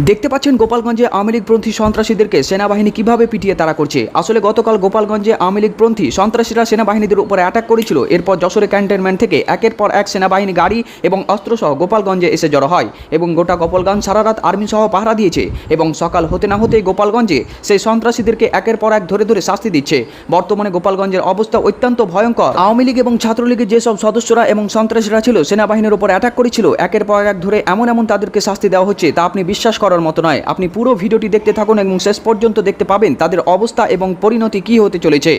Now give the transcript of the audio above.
দেখতে পাচ্ছেন গোপালগঞ্জে আওয়ামী লীগপন্থী সন্ত্রাসীদেরকে সেনাবাহিনী কিভাবে পিটিয়ে তাড়া করছে। আসলে গতকাল গোপালগঞ্জে আওয়ামী লীগপন্থী সন্ত্রাসীরা সেনাবাহিনীদের উপরে অ্যাটাক করেছিল। এরপর যশোরে ক্যান্টনমেন্ট থেকে একের পর এক সেনাবাহিনী গাড়ি এবং অস্ত্রসহ গোপালগঞ্জে এসে জড়ো হয় এবং গোটা গোপালগঞ্জ সারা রাত আর্মি সহ পাহারা দিয়েছে এবং সকাল হতে না হতেই গোপালগঞ্জে সেই সন্ত্রাসীদেরকে একের পর এক ধরে ধরে শাস্তি দিচ্ছে। বর্তমানে গোপালগঞ্জের অবস্থা অত্যন্ত ভয়ঙ্কর। আওয়ামী লীগ এবং ছাত্রলীগের যেসব সদস্যরা এবং সন্ত্রাসীরা ছিল সেনাবাহিনীর উপর অ্যাটাক করেছিল, একের পর এক ধরে এমন তাদেরকে শাস্তি দেওয়া হচ্ছে তা আপনি বিশ্বাস করার মতো নয়। আপনি পুরো ভিডিওটি দেখতে থাকুন এবং শেষ পর্যন্ত দেখতে পাবেন তাদের অবস্থা এবং পরিণতি কী হতে চলেছে।